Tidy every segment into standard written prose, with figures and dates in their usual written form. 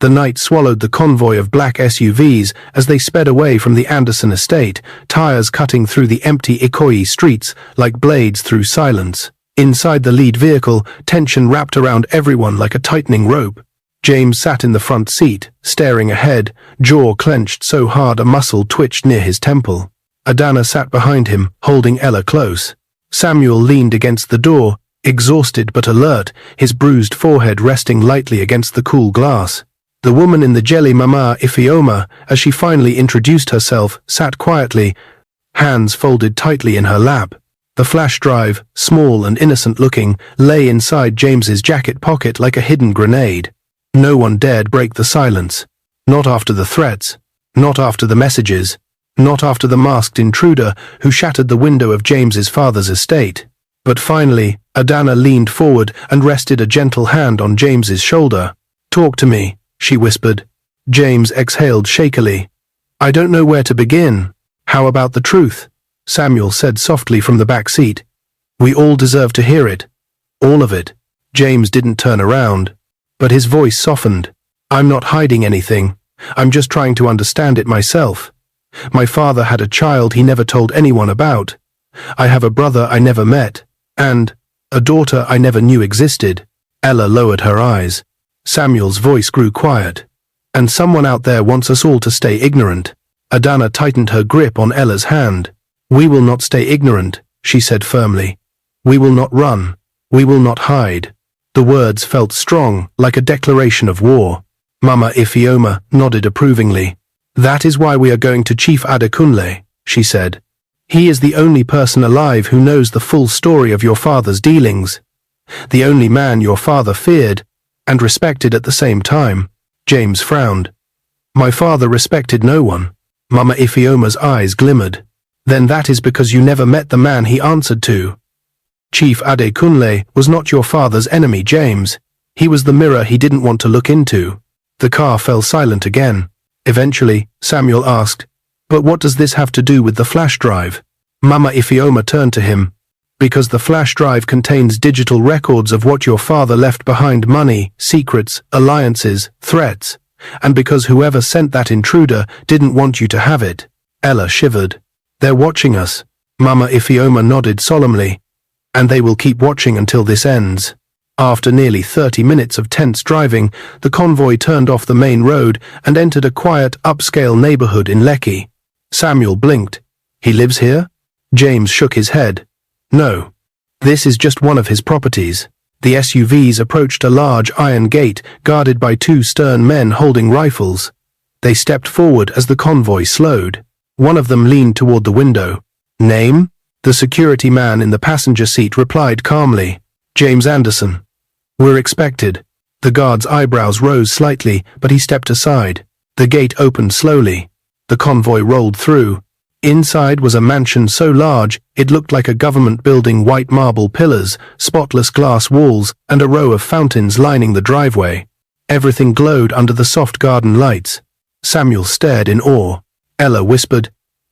The night swallowed the convoy of black SUVs as they sped away from the Anderson estate, tires cutting through the empty Ikoyi streets like blades through silence. Inside the lead vehicle, tension wrapped around everyone like a tightening rope. James sat in the front seat, staring ahead, jaw clenched so hard a muscle twitched near his temple. Adana sat behind him, holding Ella close. Samuel leaned against the door, exhausted but alert, his bruised forehead resting lightly against the cool glass. The woman in the jelly Mama Ifeoma, as she finally introduced herself, sat quietly, hands folded tightly in her lap. The flash drive, small and innocent-looking, lay inside James's jacket pocket like a hidden grenade. No one dared break the silence. Not after the threats. Not after the messages. Not after the masked intruder who shattered the window of James's father's estate. But finally, Adana leaned forward and rested a gentle hand on James's shoulder. "Talk to me," she whispered. James exhaled shakily. "I don't know where to begin." "How about the truth?" Samuel said softly from the back seat. "We all deserve to hear it. All of it." James didn't turn around, but his voice softened. "I'm not hiding anything. I'm just trying to understand it myself. My father had a child he never told anyone about. I have a brother I never met, and a daughter I never knew existed." Ella lowered her eyes. Samuel's voice grew quiet. "And someone out there wants us all to stay ignorant." Adana tightened her grip on Ella's hand. "We will not stay ignorant," she said firmly. "We will not run. We will not hide." The words felt strong, like a declaration of war. Mama Ifeoma nodded approvingly. "That is why we are going to Chief Adakunlay," she said. "He is the only person alive who knows the full story of your father's dealings. The only man your father feared and respected at the same time." James frowned. "My father respected no one." Mama Ifeoma's eyes glimmered. "Then that is because you never met the man he answered to. Chief Adakunlay was not your father's enemy, James. He was the mirror he didn't want to look into." The car fell silent again. Eventually, Samuel asked, "But what does this have to do with the flash drive?" Mama Ifeoma turned to him. "Because the flash drive contains digital records of what your father left behind: money, secrets, alliances, threats. And because whoever sent that intruder didn't want you to have it." Ella shivered. "They're watching us." Mama Ifeoma nodded solemnly. "And they will keep watching until this ends." After nearly 30 minutes of tense driving, the convoy turned off the main road and entered a quiet, upscale neighborhood in Lekki. Samuel blinked. "He lives here?" James shook his head. "No. This is just one of his properties." The SUVs approached a large iron gate guarded by two stern men holding rifles. They stepped forward as the convoy slowed. One of them leaned toward the window. "Name?" The security man in the passenger seat replied calmly. "James Anderson." "We're expected." The guard's eyebrows rose slightly, but he stepped aside. The gate opened slowly. The convoy rolled through. Inside was a mansion so large it looked like a government building: white marble pillars, spotless glass walls, and a row of fountains lining the driveway. Everything glowed under the soft garden lights. Samuel stared in awe. Ella whispered,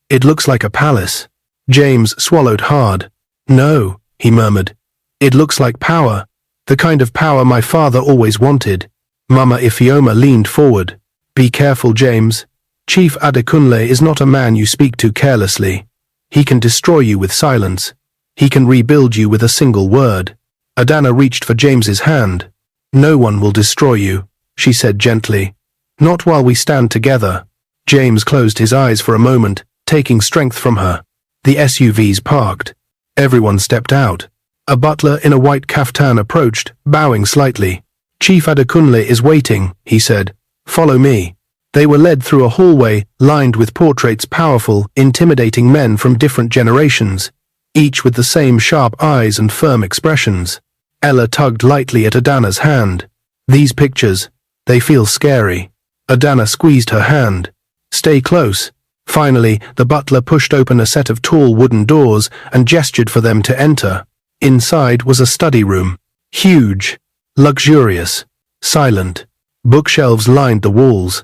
"It looks like a palace." James swallowed hard. "No," he murmured. "It looks like power. The kind of power my father always wanted." Mama Ifeoma leaned forward. "Be careful, James. Chief Adakunlay is not a man you speak to carelessly. He can destroy you with silence. He can rebuild you with a single word." Adana reached for James's hand. "No one will destroy you," she said gently. "Not while we stand together." James closed his eyes for a moment, taking strength from her. The SUVs parked. Everyone stepped out. A butler in a white kaftan approached, bowing slightly. "Chief Adakunlay is waiting," he said. "Follow me." They were led through a hallway lined with portraits: powerful, intimidating men from different generations, each with the same sharp eyes and firm expressions. Ella tugged lightly at Adana's hand. "These pictures, they feel scary." Adana squeezed her hand. "Stay close." Finally, the butler pushed open a set of tall wooden doors and gestured for them to enter. Inside was a study room. Huge, luxurious, silent. Bookshelves lined the walls.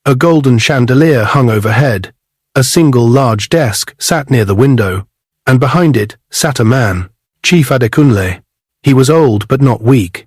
A golden chandelier hung overhead. A single large desk sat near the window, and behind it sat a man, Chief Adakunlay. He was old but not weak,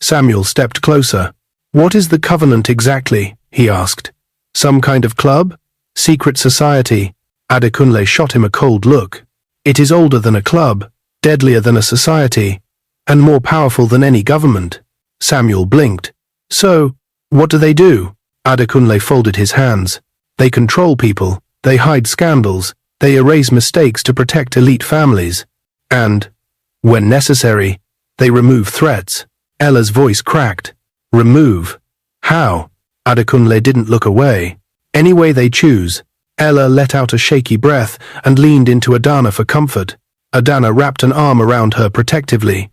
Samuel stepped closer. "What is the covenant exactly?" he asked. "Some kind of club? Secret society?" Adakunlay shot him a cold look. "It is older than a club, deadlier than a society." and more powerful than any government. Samuel blinked. So, what do they do? Adakunlay folded his hands. They control people, they hide scandals, they erase mistakes to protect elite families. And, when necessary, they remove threats. Ella's voice cracked. Remove? How? Adakunlay didn't look away. Any way they choose. Ella let out a shaky breath and leaned into Adana for comfort. Adana wrapped an arm around her protectively.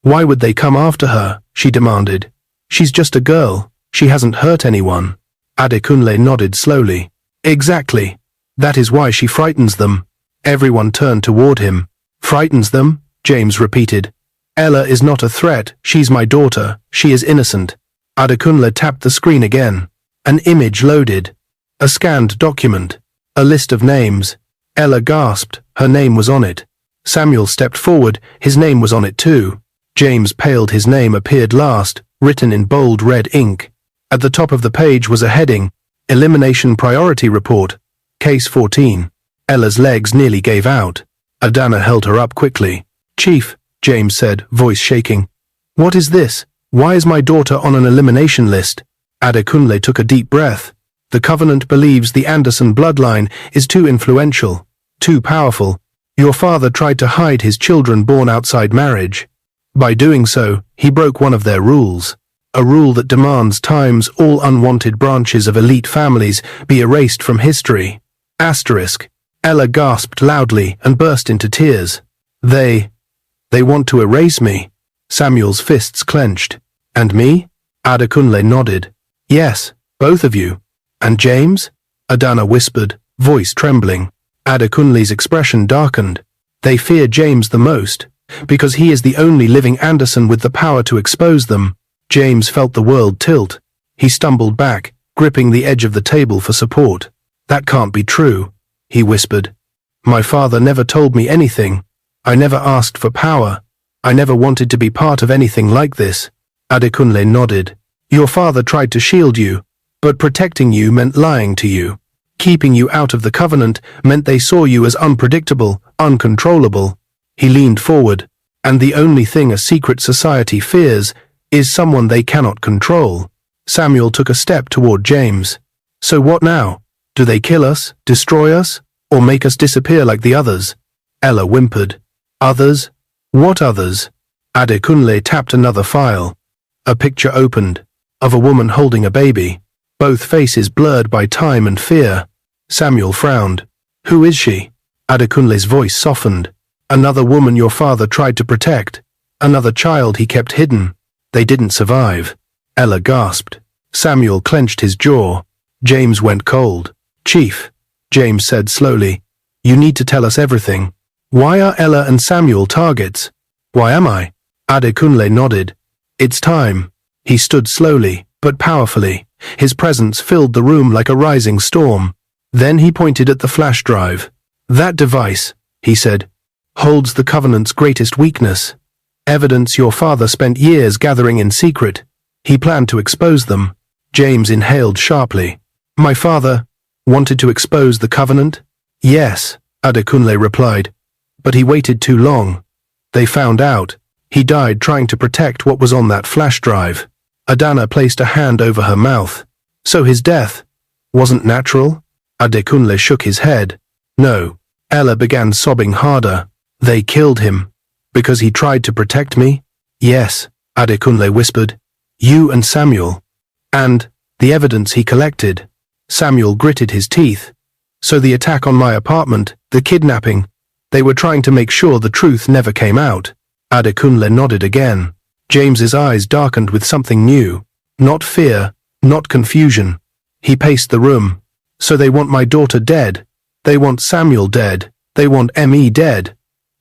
Why would they come after her? She demanded. She's just a girl. She hasn't hurt anyone. Adakunlay nodded slowly. Exactly. That is why she frightens them. Everyone turned toward him. Frightens them? James repeated. Ella is not a threat. She's my daughter. She is innocent. Adakunlay tapped the screen again. An image loaded. A scanned document. A list of names. Ella gasped. Her name was on it. Samuel stepped forward. His name was on it too. James paled. His name appeared last, written in bold red ink. At the top of the page was a heading. Elimination Priority Report. Case 14. Ella's legs nearly gave out. Adana held her up quickly. Chief, James said, voice shaking. What is this? Why is my daughter on an elimination list? Adakunlay took a deep breath. The Covenant believes the Anderson bloodline is too influential, too powerful. Your father tried to hide his children born outside marriage. By doing so, he broke one of their rules. A rule that demands times all unwanted branches of elite families be erased from history. Asterisk. Ella gasped loudly and burst into tears. They want to erase me. Samuel's fists clenched. And me? Adakunlay nodded. Yes, both of you. And James? Adana whispered, voice trembling. Adakunlay's expression darkened. They fear James the most, because he is the only living Anderson with the power to expose them. James felt the world tilt. He stumbled back, gripping the edge of the table for support. That can't be true, he whispered. My father never told me anything. I never asked for power. I never wanted to be part of anything like this. Adakunlay nodded. Your father tried to shield you, but protecting you meant lying to you. Keeping you out of the Covenant meant they saw you as unpredictable, uncontrollable. He leaned forward. And the only thing a secret society fears is someone they cannot control. Samuel took a step toward James. So what now? Do they kill us, destroy us, or make us disappear like the others? Ella whimpered. Others? What others? Adakunlay tapped another file. A picture opened, of a woman holding a baby, both faces blurred by time and fear. Samuel frowned. Who is she? Adakunlay's voice softened. Another woman your father tried to protect. Another child he kept hidden. They didn't survive. Ella gasped. Samuel clenched his jaw. James went cold. Chief, James said slowly, you need to tell us everything. Why are Ella and Samuel targets? Why am I? Adakunlay nodded. It's time. He stood slowly, but powerfully. His presence filled the room like a rising storm. Then he pointed at the flash drive. That device, he said, holds the Covenant's greatest weakness. Evidence your father spent years gathering in secret. He planned to expose them. James inhaled sharply. My father wanted to expose the Covenant? Yes, Adakunlay replied. But he waited too long. They found out. He died trying to protect what was on that flash drive. Adana placed a hand over her mouth. So his death wasn't natural? Adakunlay shook his head. No. Ella began sobbing harder. They killed him. Because he tried to protect me? Yes, Adakunlay whispered. You and Samuel. And the evidence he collected. Samuel gritted his teeth. So the attack on my apartment, the kidnapping, they were trying to make sure the truth never came out. Adakunlay nodded again. James's eyes darkened with something new. Not fear, not confusion. He paced the room. So they want my daughter dead. They want Samuel dead. They want Me dead.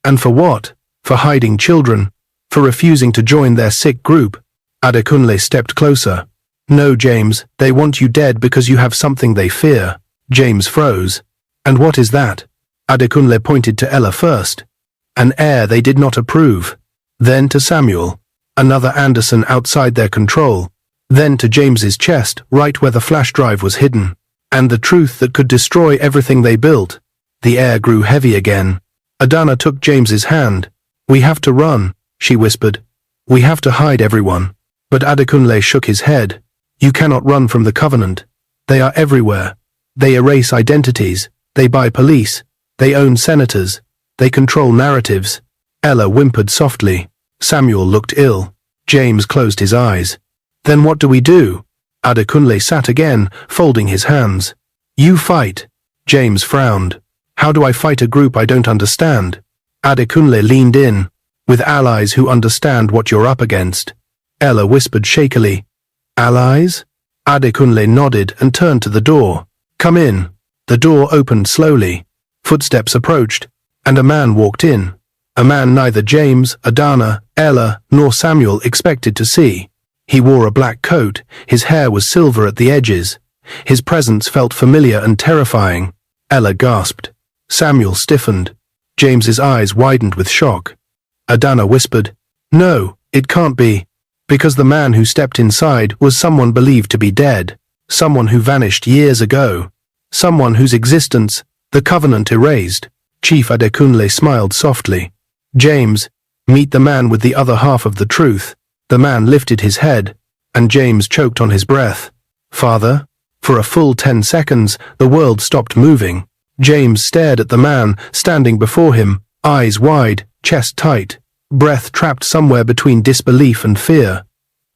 And for what? For hiding children. For refusing to join their sick group. Adakunlay stepped closer. No, James, they want you dead because you have something they fear. James froze. And what is that? Adakunlay pointed to Ella first. An heir they did not approve. Then to Samuel. Another Anderson outside their control. Then to James's chest, right where the flash drive was hidden. And the truth that could destroy everything they built. The air grew heavy again. Adana took James's hand. We have to run, she whispered. We have to hide everyone. But Adakunlay shook his head. You cannot run from the Covenant. They are everywhere. They erase identities. They buy police. They own senators. They control narratives. Ella whimpered softly. Samuel looked ill. James closed his eyes. Then what do we do? Adakunlay sat again, folding his hands. You fight. James frowned. How do I fight a group I don't understand? Adakunlay leaned in. With allies who understand what you're up against. Ella whispered shakily. Allies? Adakunlay nodded and turned to the door. Come in. The door opened slowly. Footsteps approached, and a man walked in. A man neither James, Adana, Ella, nor Samuel expected to see. He wore a black coat, his hair was silver at the edges. His presence felt familiar and terrifying. Ella gasped. Samuel stiffened. James's eyes widened with shock. Adana whispered, No, it can't be. Because the man who stepped inside was someone believed to be dead. Someone who vanished years ago. Someone whose existence the Covenant erased. Chief Adakunlay smiled softly. James, meet the man with the other half of the truth. The man lifted his head, and James choked on his breath. Father? For a full 10 seconds, the world stopped moving. James stared at the man standing before him, eyes wide, chest tight, breath trapped somewhere between disbelief and fear.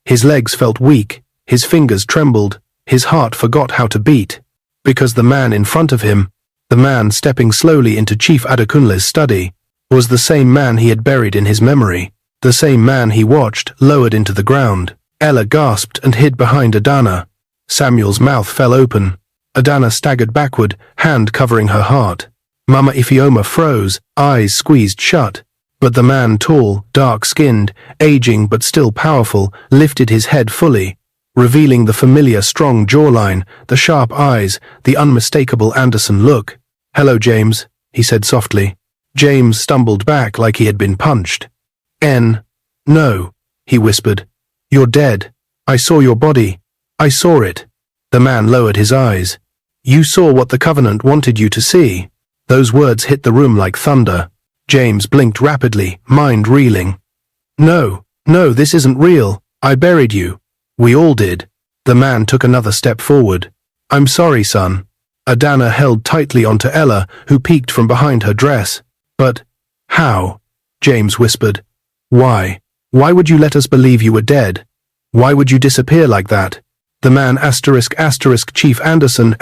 His legs felt weak, his fingers trembled, his heart forgot how to beat. Because the man in front of him, the man stepping slowly into Chief Adakunlay's study, was the same man he had buried in his memory, the same man he watched lowered into the ground. Ella gasped and hid behind Adana. Samuel's mouth fell open. Adana staggered backward, hand covering her heart. Mama Ifeoma froze, eyes squeezed shut. But the man, tall, dark-skinned, aging but still powerful, lifted his head fully, revealing the familiar strong jawline, the sharp eyes, the unmistakable Anderson look. Hello, James, he said softly. James stumbled back like he had been punched. No, he whispered. You're dead. I saw your body. I saw it. The man lowered his eyes. You saw what the Covenant wanted you to see. Those words hit the room like thunder. James blinked rapidly, mind reeling. No, this isn't real. I buried you. We all did. The man took another step forward. I'm sorry, son. Adana held tightly onto Ella, who peeked from behind her dress. But, how? James whispered. Why? Why would you let us believe you were dead? Why would you disappear like that? The man Chief Anderson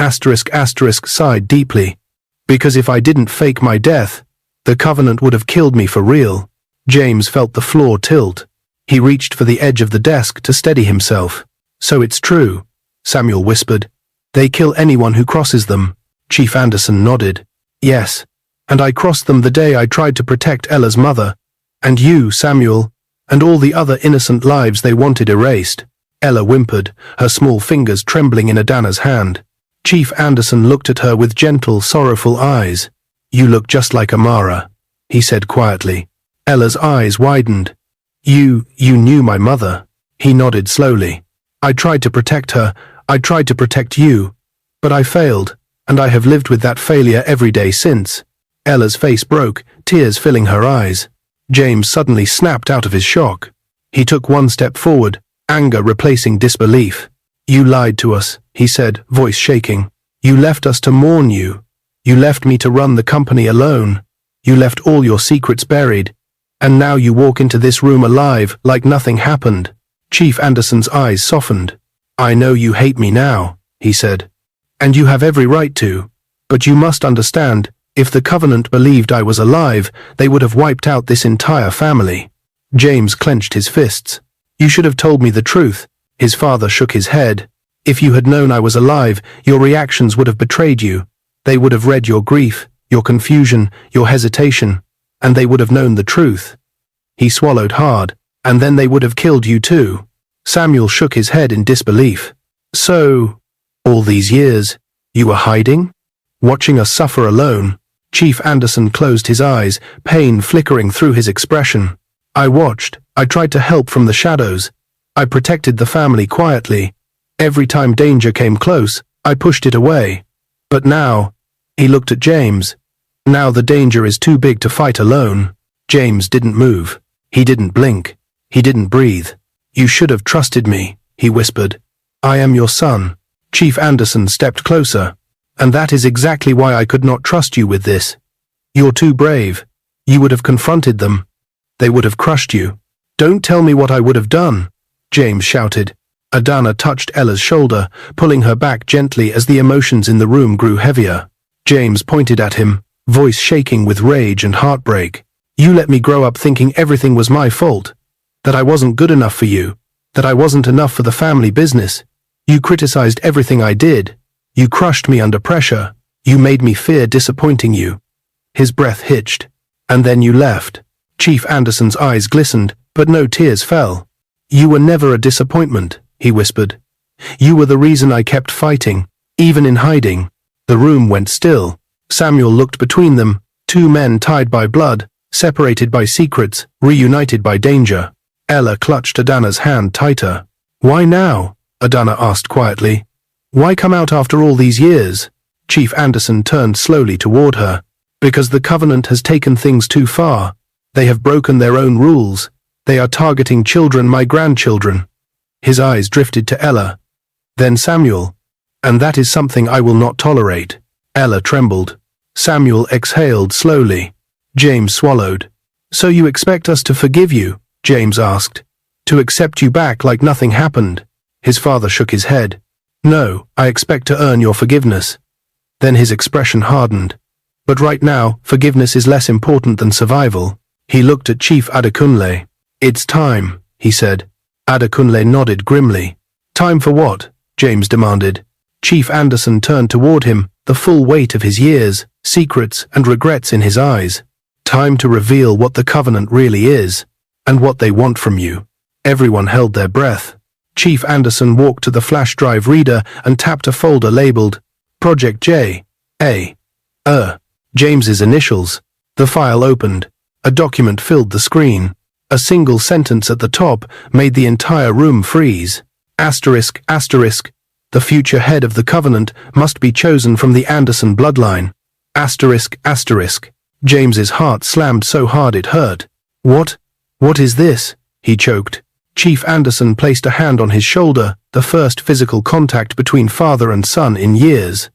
sighed deeply. Because if I didn't fake my death, the Covenant would have killed me for real. James felt the floor tilt. He reached for the edge of the desk to steady himself. So it's true, Samuel whispered. They kill anyone who crosses them. Chief Anderson nodded. Yes, and I crossed them the day I tried to protect Ella's mother. And you, Samuel, and all the other innocent lives they wanted erased. Ella whimpered, her small fingers trembling in Adana's hand. Chief Anderson looked at her with gentle, sorrowful eyes. You look just like Amara, he said quietly. Ella's eyes widened. You knew my mother. He nodded slowly. I tried to protect her. I tried to protect you. But I failed, and I have lived with that failure every day since. Ella's face broke, tears filling her eyes. James suddenly snapped out of his shock. He took one step forward, anger replacing disbelief. You lied to us, he said, voice shaking. You left us to mourn you. You left me to run the company alone. You left all your secrets buried. And now you walk into this room alive like nothing happened. Chief Anderson's eyes softened. I know you hate me now, he said. And you have every right to. But you must understand, if the Covenant believed I was alive, they would have wiped out this entire family. James clenched his fists. You should have told me the truth. His father shook his head. If you had known I was alive, your reactions would have betrayed you. They would have read your grief, your confusion, your hesitation, and they would have known the truth. He swallowed hard, and then they would have killed you too. Samuel shook his head in disbelief. So, all these years, you were hiding? Watching us suffer alone? Chief Anderson closed his eyes, pain flickering through his expression. I watched. I tried to help from the shadows. I protected the family quietly. Every time danger came close, I pushed it away. But now, he looked at James. Now the danger is too big to fight alone. James didn't move. He didn't blink. He didn't breathe. You should have trusted me, he whispered. I am your son. Chief Anderson stepped closer. And that is exactly why I could not trust you with this. You're too brave. You would have confronted them. They would have crushed you. Don't tell me what I would have done, James shouted. Adana touched Ella's shoulder, pulling her back gently as the emotions in the room grew heavier. James pointed at him, voice shaking with rage and heartbreak. You let me grow up thinking everything was my fault. That I wasn't good enough for you. That I wasn't enough for the family business. You criticized everything I did. You crushed me under pressure. You made me fear disappointing you. His breath hitched. And then you left. Chief Anderson's eyes glistened, but no tears fell. You were never a disappointment, he whispered. You were the reason I kept fighting, even in hiding. The room went still. Samuel looked between them, two men tied by blood, separated by secrets, reunited by danger. Ella clutched Adana's hand tighter. Why now? Adana asked quietly. Why come out after all these years? Chief Anderson turned slowly toward her. Because the Covenant has taken things too far. They have broken their own rules. They are targeting children, my grandchildren. His eyes drifted to Ella. Then Samuel. And that is something I will not tolerate. Ella trembled. Samuel exhaled slowly. James swallowed. So you expect us to forgive you? James asked. To accept you back like nothing happened? His father shook his head. No, I expect to earn your forgiveness. Then his expression hardened. But right now, forgiveness is less important than survival. He looked at Chief Adakunlay. It's time, he said. Adakunlay nodded grimly. Time for what? James demanded. Chief Anderson turned toward him, the full weight of his years, secrets and regrets in his eyes. Time to reveal what the Covenant really is, and what they want from you. Everyone held their breath. Chief Anderson walked to the flash drive reader and tapped a folder labeled Project J. A. James's initials. The file opened. A document filled the screen. A single sentence at the top made the entire room freeze. Asterisk, asterisk. The future head of the Covenant must be chosen from the Anderson bloodline. Asterisk, asterisk. James's heart slammed so hard it hurt. What is this? He choked. Chief Anderson placed a hand on his shoulder, the first physical contact between father and son in years.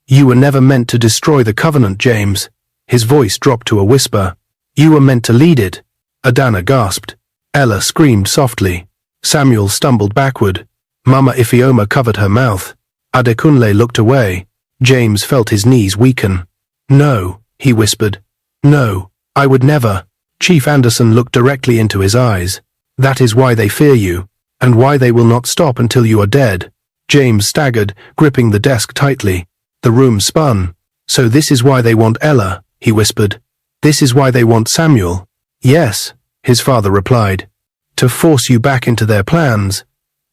You were never meant to destroy the Covenant, James. His voice dropped to a whisper. You were meant to lead it. Adana gasped. Ella screamed softly. Samuel stumbled backward. Mama Ifioma covered her mouth. Adakunlay looked away. James felt his knees weaken. No, he whispered. No, I would never. Chief Anderson looked directly into his eyes. That is why they fear you, and why they will not stop until you are dead. James staggered, gripping the desk tightly. The room spun. So this is why they want Ella, he whispered. This is why they want Samuel. Yes, his father replied. To force you back into their plans.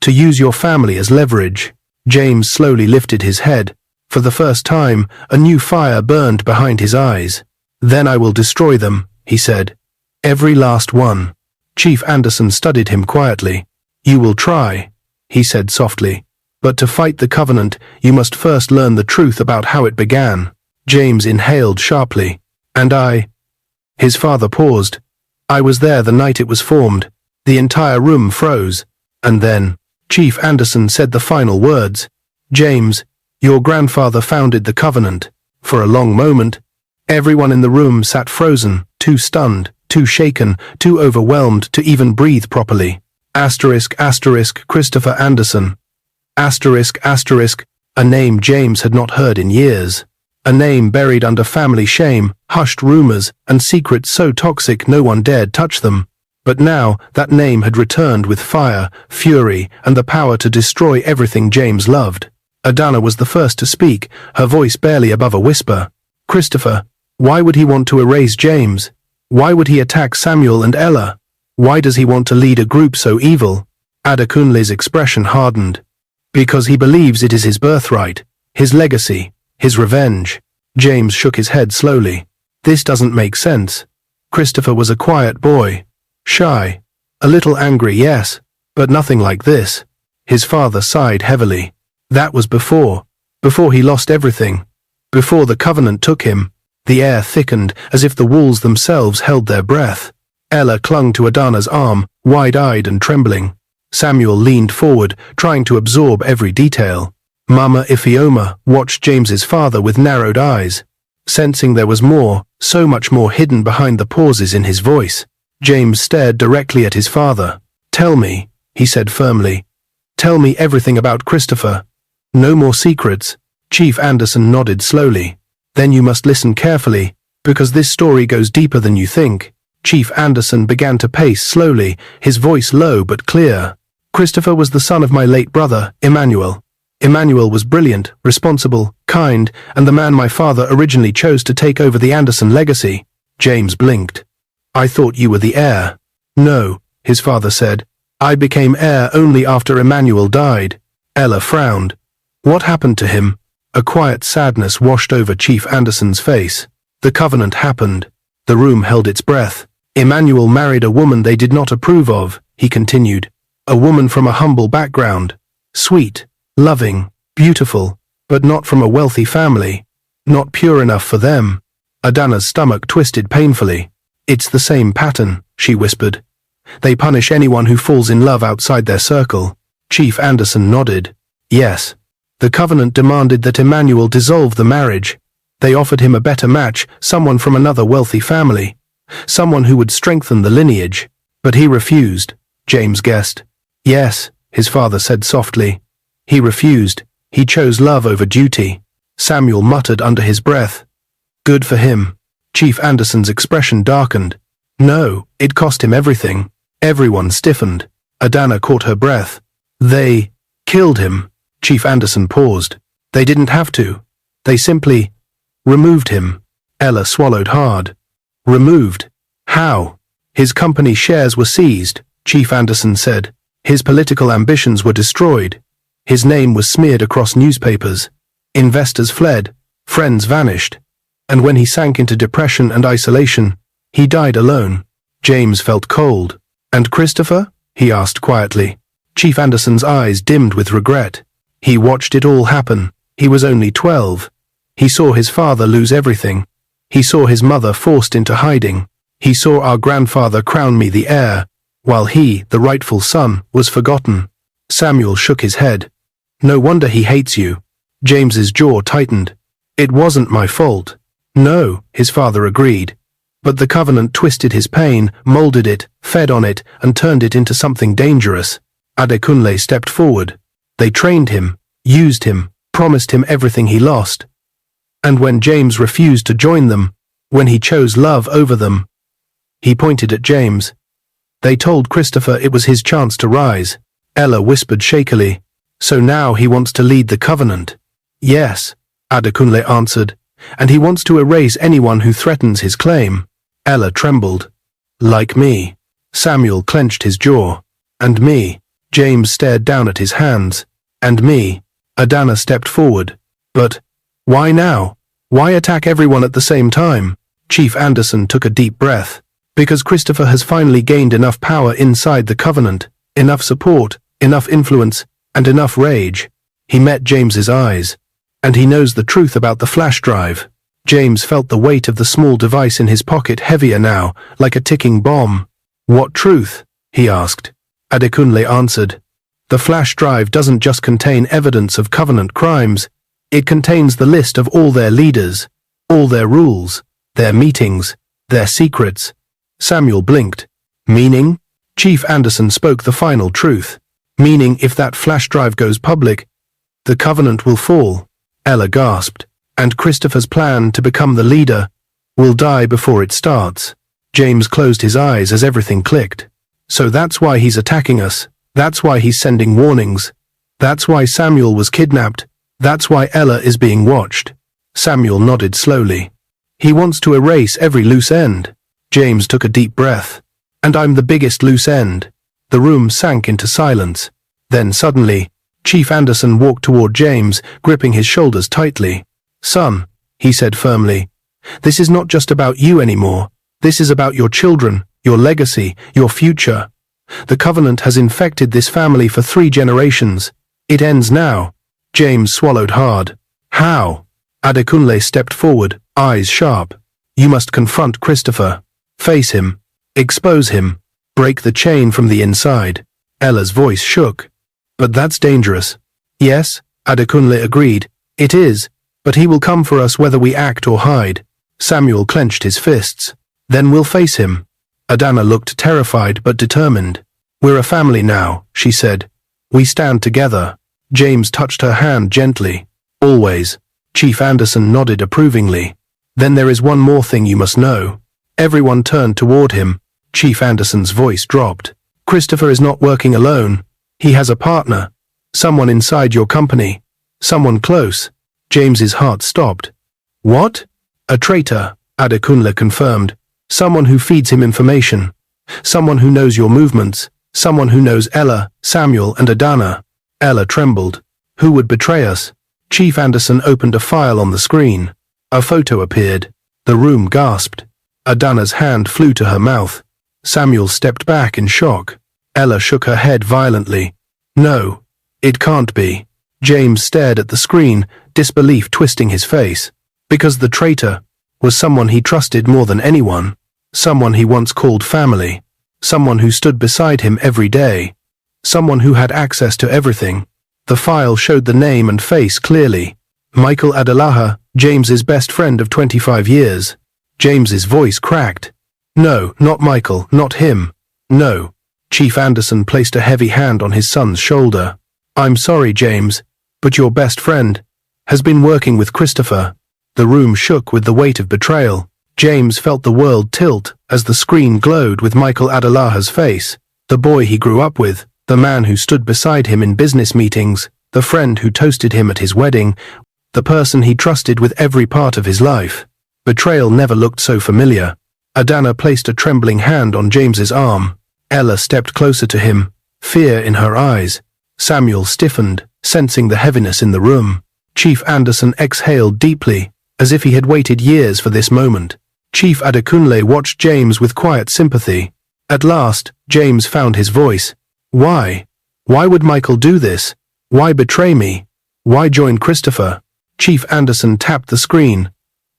To use your family as leverage. James slowly lifted his head. For the first time, a new fire burned behind his eyes. Then I will destroy them, he said. Every last one. Chief Anderson studied him quietly. You will try, he said softly. But to fight the Covenant, you must first learn the truth about how it began. James inhaled sharply. And I... His father paused. I was there the night it was formed. The entire room froze. And then, Chief Anderson said the final words. James, your grandfather founded the Covenant. For a long moment, everyone in the room sat frozen, too stunned, too shaken, too overwhelmed to even breathe properly. Asterisk, asterisk, Christopher Anderson. Asterisk, asterisk, a name James had not heard in years. A name buried under family shame, hushed rumors, and secrets so toxic no one dared touch them. But now, that name had returned with fire, fury, and the power to destroy everything James loved. Adana was the first to speak, her voice barely above a whisper. Christopher, why would he want to erase James? Why would he attack Samuel and Ella? Why does he want to lead a group so evil? Adakunlay's expression hardened. Because he believes it is his birthright, his legacy, his revenge. James shook his head slowly. This doesn't make sense. Christopher was a quiet boy. Shy. A little angry, yes, but nothing like this. His father sighed heavily. That was before he lost everything. Before the Covenant took him. The air thickened as if the walls themselves held their breath. Ella clung to Adana's arm, wide-eyed and trembling. Samuel leaned forward, trying to absorb every detail. Mama Ifeoma watched James's father with narrowed eyes, sensing there was more, so much more hidden behind the pauses in his voice. James stared directly at his father. "Tell me," he said firmly. "Tell me everything about Christopher. No more secrets." Chief Anderson nodded slowly. "Then you must listen carefully, because this story goes deeper than you think." Chief Anderson began to pace slowly, his voice low but clear. "Christopher was the son of my late brother, Emmanuel. Emmanuel was brilliant, responsible, kind, and the man my father originally chose to take over the Anderson legacy." James blinked. "I thought you were the heir." "No," his father said. "I became heir only after Emmanuel died." Ella frowned. "What happened to him?" A quiet sadness washed over Chief Anderson's face. "The covenant happened." The room held its breath. "Emmanuel married a woman they did not approve of," he continued. "A woman from a humble background. Sweet, loving, beautiful, but not from a wealthy family. Not pure enough for them." Adana's stomach twisted painfully. "It's the same pattern," she whispered. "They punish anyone who falls in love outside their circle." Chief Anderson nodded. "Yes. The covenant demanded that Emmanuel dissolve the marriage. They offered him a better match, someone from another wealthy family, someone who would strengthen the lineage. But he refused," James guessed. "Yes," his father said softly. "He refused. He chose love over duty." Samuel muttered under his breath. "Good for him." Chief Anderson's expression darkened. "No, it cost him everything." Everyone stiffened. Adana caught her breath. "They killed him." Chief Anderson paused. "They didn't have to. They simply removed him." Ella swallowed hard. "Removed? How?" "His company shares were seized," Chief Anderson said. "His political ambitions were destroyed. His name was smeared across newspapers. Investors fled, friends vanished. And when he sank into depression and isolation, he died alone." James felt cold. "And Christopher?" he asked quietly. Chief Anderson's eyes dimmed with regret. "He watched it all happen. He was only 12. He saw his father lose everything. He saw his mother forced into hiding. He saw our grandfather crown me the heir, while he, the rightful son, was forgotten." Samuel shook his head. "No wonder he hates you." James's jaw tightened. "It wasn't my fault." "No," his father agreed. "But the covenant twisted his pain, molded it, fed on it, and turned it into something dangerous." Adakunlay stepped forward. "They trained him, used him, promised him everything he lost. And when James refused to join them, when he chose love over them," he pointed at James, "they told Christopher it was his chance to rise." Ella whispered shakily. "So now he wants to lead the covenant?" "Yes," Adakunlay answered, "and he wants to erase anyone who threatens his claim." Ella trembled. "Like me." Samuel clenched his jaw. "And me." James stared down at his hands. "And me." Adana stepped forward. "But why now? Why attack everyone at the same time?" Chief Anderson took a deep breath. "Because Christopher has finally gained enough power inside the covenant, enough support, enough influence, and enough rage." He met James's eyes. "And he knows the truth about the flash drive." James felt the weight of the small device in his pocket heavier now, like a ticking bomb. "What truth?" he asked. Adakunlay answered. "The flash drive doesn't just contain evidence of covenant crimes. It contains the list of all their leaders, all their rules, their meetings, their secrets." Samuel blinked. "Meaning?" Chief Anderson spoke the final truth. "Meaning if that flash drive goes public, the covenant will fall." Ella gasped. "And Christopher's plan to become the leader will die before it starts." James closed his eyes as everything clicked. "So that's why he's attacking us. That's why he's sending warnings. That's why Samuel was kidnapped. That's why Ella is being watched." Samuel nodded slowly. "He wants to erase every loose end." James took a deep breath. "And I'm the biggest loose end." The room sank into silence. Then suddenly, Chief Anderson walked toward James, gripping his shoulders tightly. "Son," he said firmly, "this is not just about you anymore. This is about your children, your legacy, your future. The covenant has infected this family for 3 generations. It ends now." James swallowed hard. "How?" Adakunlay stepped forward, eyes sharp. "You must confront Christopher. Face him. Expose him. Break the chain from the inside. Ella's voice shook. But that's dangerous. Yes, Adakunlay agreed. It is, but he will come for us whether we act or hide. Samuel clenched his fists. Then we'll face him. Adana looked terrified but determined. We're a family now, she said. We stand together. James touched her hand gently. Always. Chief Anderson nodded approvingly. Then there is one more thing you must know. Everyone turned toward him. Chief Anderson's voice dropped. Christopher is not working alone. He has a partner. Someone inside your company. Someone close. James's heart stopped. What? A traitor, Adakunlay confirmed. Someone who feeds him information. Someone who knows your movements. Someone who knows Ella, Samuel, and Adana. Ella trembled. Who would betray us? Chief Anderson opened a file on the screen. A photo appeared. The room gasped. Adana's hand flew to her mouth. Samuel stepped back in shock. Ella shook her head violently. No, it can't be. James stared at the screen, disbelief twisting his face. Because the traitor was someone he trusted more than anyone. Someone he once called family. Someone who stood beside him every day. Someone who had access to everything. The file showed the name and face clearly. Michael Adelaha, James's best friend of 25 years. James's voice cracked. No, not Michael, not him. No. Chief Anderson placed a heavy hand on his son's shoulder. I'm sorry, James, but your best friend has been working with Christopher. The room shook with the weight of betrayal. James felt the world tilt as the screen glowed with Michael Adelaha's face. The boy he grew up with, the man who stood beside him in business meetings, the friend who toasted him at his wedding, the person he trusted with every part of his life. Betrayal never looked so familiar. Adana placed a trembling hand on James's arm. Ella stepped closer to him, fear in her eyes. Samuel stiffened, sensing the heaviness in the room. Chief Anderson exhaled deeply, as if he had waited years for this moment. Chief Adakunlay watched James with quiet sympathy. At last, James found his voice. Why? Why would Michael do this? Why betray me? Why join Christopher? Chief Anderson tapped the screen.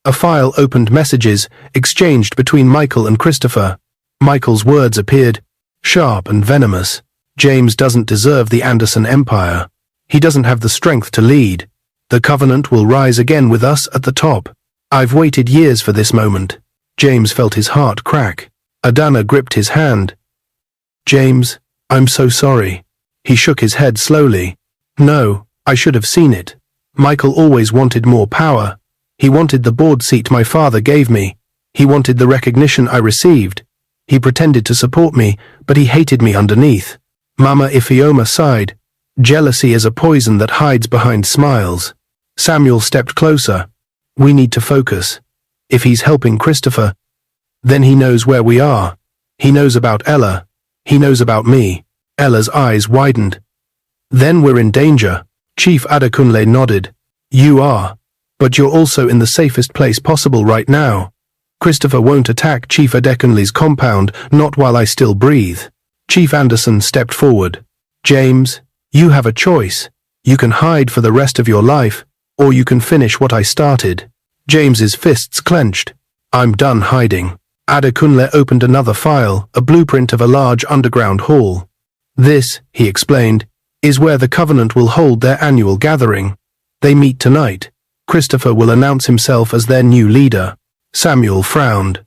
A file opened messages exchanged between Michael and Christopher. Michael's words appeared, sharp and venomous. James doesn't deserve the Anderson empire. He doesn't have the strength to lead. The Covenant will rise again with us at the top. I've waited years for this moment. James felt his heart crack. Adana gripped his hand. James, I'm so sorry. He shook his head slowly. No, I should have seen it. Michael always wanted more power. He wanted the board seat my father gave me. He wanted the recognition I received. He pretended to support me, but he hated me underneath. Mama Ifeoma sighed. Jealousy is a poison that hides behind smiles. Samuel stepped closer. We need to focus. If he's helping Christopher, then he knows where we are. He knows about Ella. He knows about me. Ella's eyes widened. Then we're in danger. Chief Adakunlay nodded. You are. But you're also in the safest place possible right now. Christopher won't attack Chief Adakunlay's compound, not while I still breathe. Chief Anderson stepped forward. James, you have a choice. You can hide for the rest of your life, or you can finish what I started. James's fists clenched. I'm done hiding. Adakunlay opened another file, a blueprint of a large underground hall. This, he explained, is where the Covenant will hold their annual gathering. They meet tonight. Christopher will announce himself as their new leader. Samuel frowned.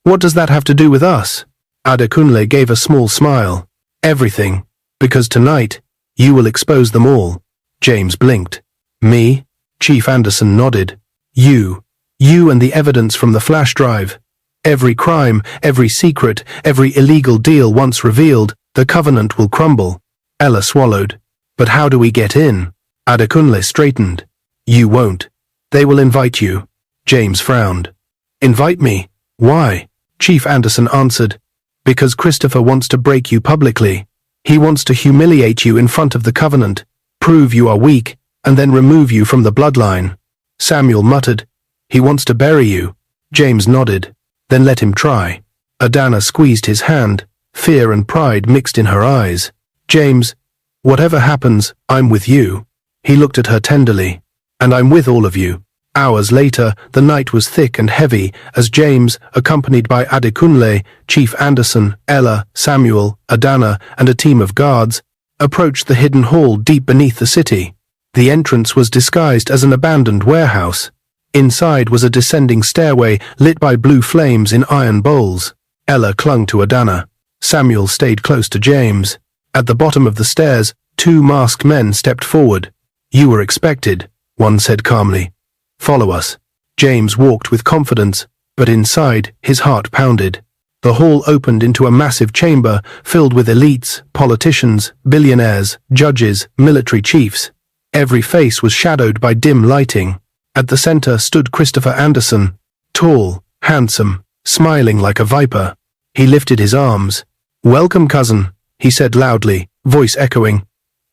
What does that have to do with us? Adakunlay gave a small smile. Everything, because tonight, you will expose them all. James blinked. Me? Chief Anderson nodded. You and the evidence from the flash drive. Every crime, every secret, every illegal deal once revealed, the Covenant will crumble. Ella swallowed. But how do we get in? Adakunlay straightened. You won't. They will invite you. James frowned. Invite me? Why? Chief Anderson answered. Because Christopher wants to break you publicly. He wants to humiliate you in front of the Covenant, prove you are weak, and then remove you from the bloodline. Samuel muttered. He wants to bury you. James nodded. Then let him try. Adana squeezed his hand, fear and pride mixed in her eyes. James, whatever happens, I'm with you. He looked at her tenderly. And I'm with all of you. Hours later, the night was thick and heavy as James, accompanied by Adakunlay, Chief Anderson, Ella, Samuel, Adana, and a team of guards, approached the hidden hall deep beneath the city. The entrance was disguised as an abandoned warehouse. Inside was a descending stairway lit by blue flames in iron bowls. Ella clung to Adana. Samuel stayed close to James. At the bottom of the stairs, 2 masked men stepped forward. "You were expected," one said calmly. "Follow us." James walked with confidence, but inside, his heart pounded. The hall opened into a massive chamber filled with elites, politicians, billionaires, judges, military chiefs. Every face was shadowed by dim lighting. At the center stood Christopher Anderson, tall, handsome, smiling like a viper. He lifted his arms. "Welcome, cousin," he said loudly, voice echoing.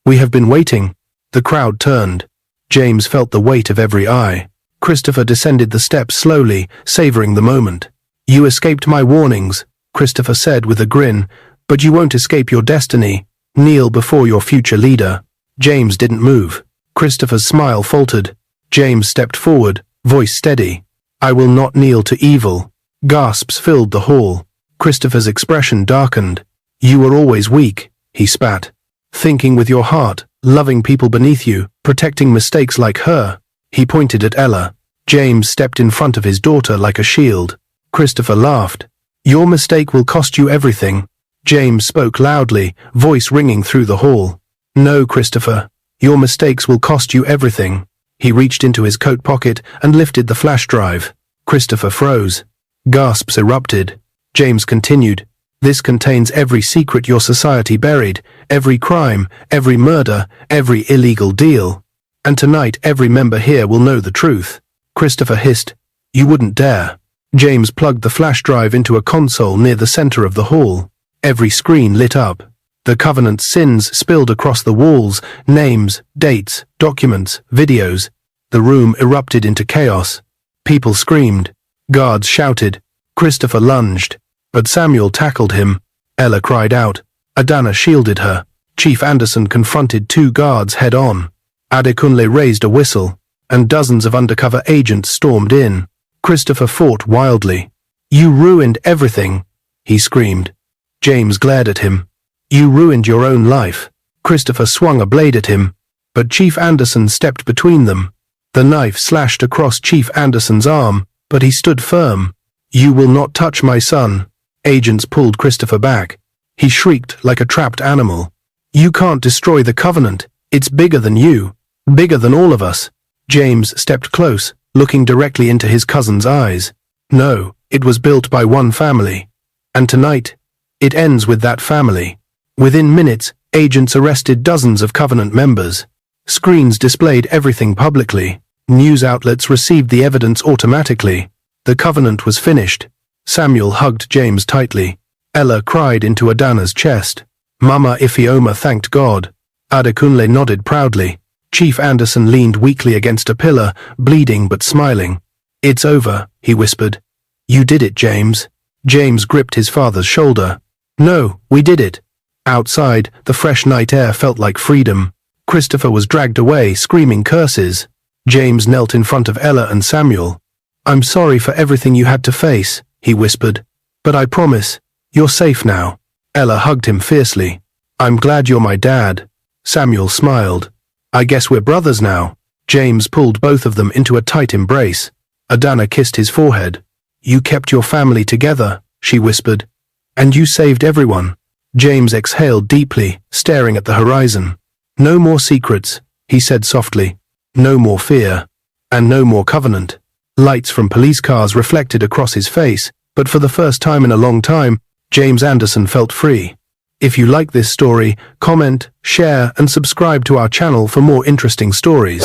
"We have been waiting." The crowd turned. James felt the weight of every eye. Christopher descended the steps slowly, savoring the moment. "You escaped my warnings," Christopher said with a grin, "but you won't escape your destiny. Kneel before your future leader." James didn't move. Christopher's smile faltered. James stepped forward, voice steady. "I will not kneel to evil." Gasps filled the hall. Christopher's expression darkened. "You were always weak," he spat. "Thinking with your heart, loving people beneath you, protecting mistakes like her." He pointed at Ella. James stepped in front of his daughter like a shield. Christopher laughed. "Your mistake will cost you everything." James spoke loudly, voice ringing through the hall. "No, Christopher. Your mistakes will cost you everything." He reached into his coat pocket and lifted the flash drive. Christopher froze. Gasps erupted. James continued. "This contains every secret your society buried, every crime, every murder, every illegal deal. And tonight every member here will know the truth." Christopher hissed. "You wouldn't dare." James plugged the flash drive into a console near the center of the hall. Every screen lit up. The Covenant's sins spilled across the walls, names, dates, documents, videos. The room erupted into chaos. People screamed. Guards shouted. Christopher lunged. But Samuel tackled him. Ella cried out. Adana shielded her. Chief Anderson confronted 2 guards head-on. Adakunlay raised a whistle, and dozens of undercover agents stormed in. Christopher fought wildly. "You ruined everything," he screamed. James glared at him. "You ruined your own life." Christopher swung a blade at him, but Chief Anderson stepped between them. The knife slashed across Chief Anderson's arm, but he stood firm. "You will not touch my son." Agents pulled Christopher back. He shrieked like a trapped animal. "You can't destroy the Covenant. It's bigger than you. Bigger than all of us." James stepped close, looking directly into his cousin's eyes. "No, it was built by one family. And tonight, it ends with that family." Within minutes, agents arrested dozens of Covenant members. Screens displayed everything publicly. News outlets received the evidence automatically. The Covenant was finished. Samuel hugged James tightly. Ella cried into Adana's chest. Mama Ifeoma thanked God. Adakunlay nodded proudly. Chief Anderson leaned weakly against a pillar, bleeding but smiling. "It's over," he whispered. "You did it, James." James gripped his father's shoulder. "No, we did it." Outside, the fresh night air felt like freedom. Christopher was dragged away, screaming curses. James knelt in front of Ella and Samuel. "I'm sorry for everything you had to face," he whispered. "But I promise, you're safe now." Ella hugged him fiercely. "I'm glad you're my dad." Samuel smiled. "I guess we're brothers now." James pulled both of them into a tight embrace. Adana kissed his forehead. "You kept your family together," she whispered. "And you saved everyone." James exhaled deeply, staring at the horizon. "No more secrets," he said softly. "No more fear. And no more Covenant." Lights from police cars reflected across his face, but for the first time in a long time, James Anderson felt free. If you like this story, comment, share, and subscribe to our channel for more interesting stories.